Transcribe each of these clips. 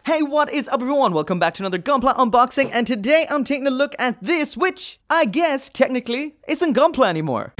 Hey, what is up everyone? Welcome back to another Gunpla unboxing, and today I'm taking a look at this, which I guess technically isn't Gunpla anymore.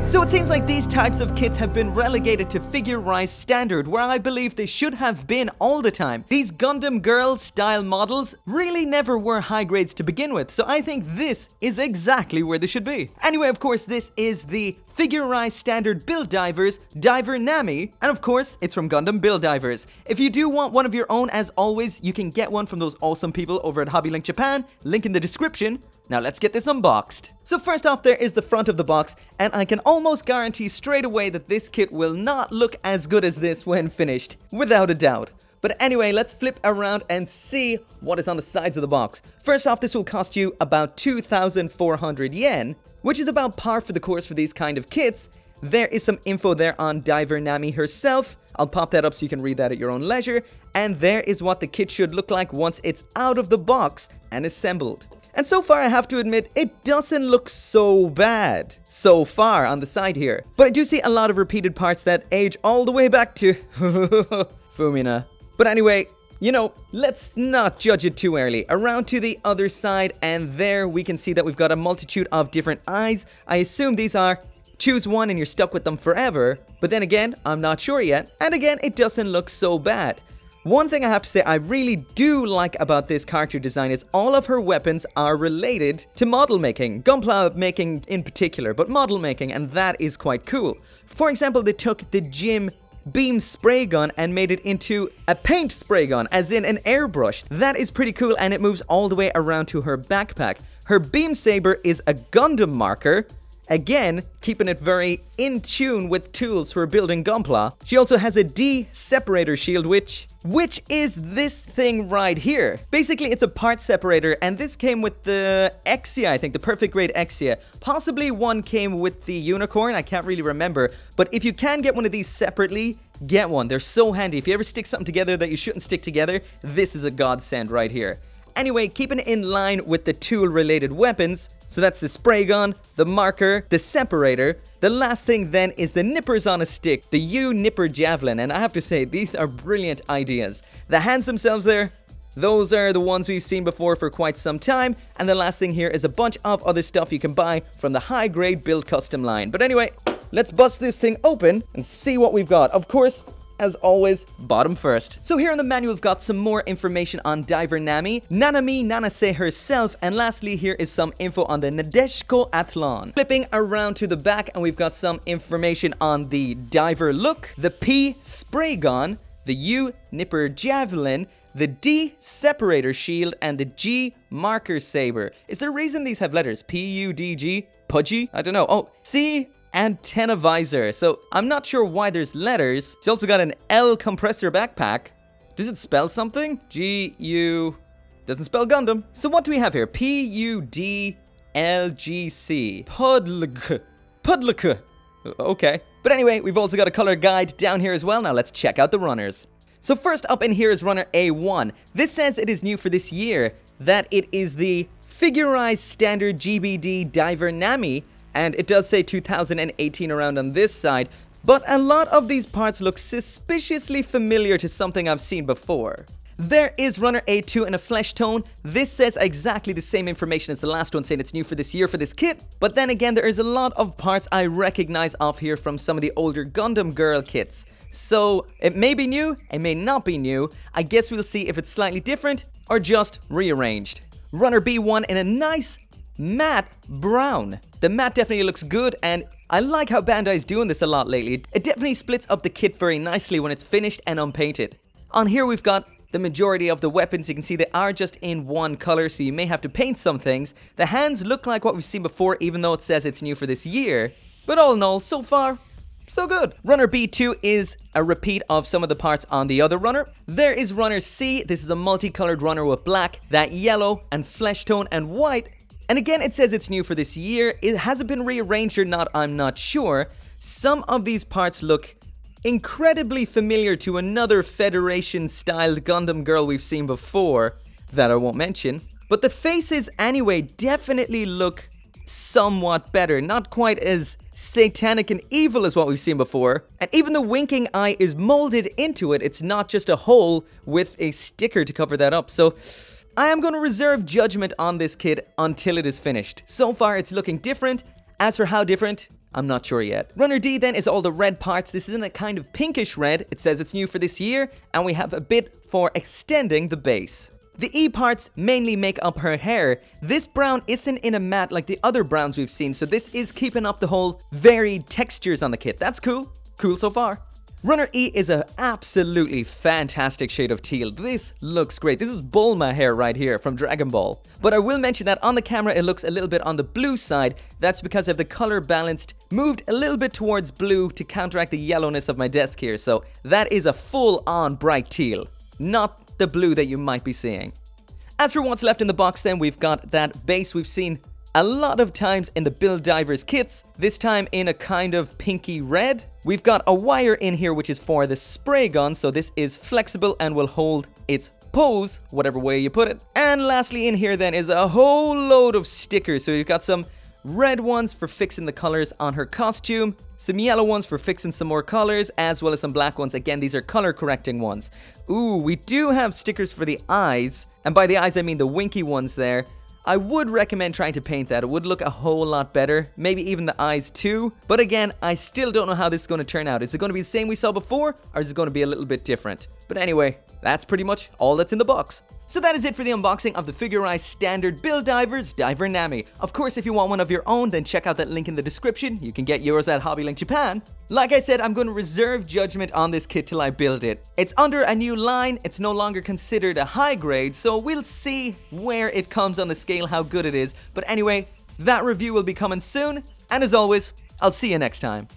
So it seems like these types of kits have been relegated to figure-rise standard, where I believe they should have been all the time. These Gundam Girl style models really never were high grades to begin with, so I think this is exactly where they should be. Anyway, of course, this is the figure-rise standard Build Divers, Diver Nami, and of course, it's from Gundam Build Divers. If you do want one of your own, as always, you can get one from those awesome people over at Hobby Link Japan, link in the description. Now let's get this unboxed. So first off, there is the front of the box, and I can almost guarantee straight away that this kit will not look as good as this when finished, without a doubt. But anyway, let's flip around and see what is on the sides of the box. First off, this will cost you about 2,400 yen, which is about par for the course for these kind of kits. There is some info there on Diver Nami herself. I'll pop that up so you can read that at your own leisure. And there is what the kit should look like once it's out of the box and assembled. And so far, I have to admit, it doesn't look so bad so far on the side here. But I do see a lot of repeated parts that age all the way back to Fumina. But anyway, you know, let's not judge it too early. Around to the other side, and there we can see that we've got a multitude of different eyes. I assume these are choose one and you're stuck with them forever. But then again, I'm not sure yet. And again, it doesn't look so bad. One thing I have to say I really do like about this character design is all of her weapons are related to model making. Gunpla making in particular, but model making, and that is quite cool. For example, they took the gym beam spray gun and made it into a paint spray gun, as in an airbrush. That is pretty cool, and it moves all the way around to her backpack. Her beam saber is a Gundam marker. Again, keeping it very in tune with tools for building Gunpla. She also has a D separator shield, which is this thing right here. Basically, it's a part separator, and this came with the Exia, I think, the perfect grade Exia. Possibly one came with the Unicorn, I can't really remember. But if you can get one of these separately, get one. They're so handy. If you ever stick something together that you shouldn't stick together, this is a godsend right here. Anyway, keeping it in line with the tool-related weapons, so that's the spray gun, the marker, the separator. The last thing then is the nippers on a stick, the U-nipper javelin, and I have to say, these are brilliant ideas. The hands themselves there, those are the ones we've seen before for quite some time, and the last thing here is a bunch of other stuff you can buy from the high-grade Build Custom line. But anyway, let's bust this thing open and see what we've got. Of course, as always, bottom first. So here in the manual, we've got some more information on Diver Nami, Nanami Nanase herself, and lastly, here is some info on the Nadeshiko Athlon. Flipping around to the back, and we've got some information on the diver look, the P spray gun, the U nipper javelin, the D separator shield, and the G marker saber. Is there a reason these have letters? P-U-D-G? Pudgy? I don't know. Oh, C antenna visor. So I'm not sure why there's letters. It's also got an L compressor backpack. Does it spell something? G-U... doesn't spell Gundam. So what do we have here? P-U-D-L-G-C. Pudlk. Pudlk. Okay. But anyway, we've also got a color guide down here as well. Now let's check out the runners. So first up in here is runner A1. This says it is new for this year, that it is the figurized standard GBD Diver Nami. And it does say 2018 around on this side, but a lot of these parts look suspiciously familiar to something I've seen before. There is runner A2 in a flesh tone. This says exactly the same information as the last one, saying it's new for this year for this kit. But then again, there is a lot of parts I recognize off here from some of the older Gundam Girl kits. So it may be new, it may not be new. I guess we'll see if it's slightly different or just rearranged. Runner B1 in a nice matte brown. The matte definitely looks good, and I like how Bandai's doing this a lot lately. It definitely splits up the kit very nicely when it's finished and unpainted. On here we've got the majority of the weapons. You can see they are just in one color, so you may have to paint some things. The hands look like what we've seen before, even though it says it's new for this year. But all in all, so far, so good. Runner B2 is a repeat of some of the parts on the other runner. There is runner C. This is a multicolored runner with black, that yellow, and flesh tone, and white. And again, it says it's new for this year. It hasn't been rearranged or not, I'm not sure. Some of these parts look incredibly familiar to another Federation-styled Gundam Girl we've seen before, that I won't mention. But the faces, anyway, definitely look somewhat better. Not quite as satanic and evil as what we've seen before. And even the winking eye is molded into it. It's not just a hole with a sticker to cover that up. So I am going to reserve judgment on this kit until it is finished. So far, it's looking different. As for how different, I'm not sure yet. Runner D then is all the red parts. This is in a kind of pinkish red. It says it's new for this year, and we have a bit for extending the base. The E parts mainly make up her hair. This brown isn't in a matte like the other browns we've seen, so this is keeping up the whole varied textures on the kit. That's cool. Cool so far. Runner E is an absolutely fantastic shade of teal. This looks great. This is Bulma hair right here from Dragon Ball. But I will mention that on the camera it looks a little bit on the blue side. That's because I have the color balanced, moved a little bit towards blue to counteract the yellowness of my desk here. So that is a full-on bright teal, not the blue that you might be seeing. As for what's left in the box then, we've got that base we've seen a lot of times in the Build Divers kits, this time in a kind of pinky red. We've got a wire in here which is for the spray gun, so this is flexible and will hold its pose, whatever way you put it. And lastly in here then is a whole load of stickers. So you've got some red ones for fixing the colors on her costume, some yellow ones for fixing some more colors, as well as some black ones. Again, these are color correcting ones. Ooh, we do have stickers for the eyes, and by the eyes I mean the winky ones there. I would recommend trying to paint that. It would look a whole lot better. Maybe even the eyes too. But again, I still don't know how this is going to turn out. Is it going to be the same we saw before, or is it going to be a little bit different? But anyway, that's pretty much all that's in the box. So that is it for the unboxing of the figurized standard Build Divers Diver Nami. Of course, if you want one of your own, then check out that link in the description. You can get yours at HobbyLink Japan. Like I said, I'm going to reserve judgment on this kit till I build it. It's under a new line. It's no longer considered a high grade, so we'll see where it comes on the scale, how good it is. But anyway, that review will be coming soon. And as always, I'll see you next time.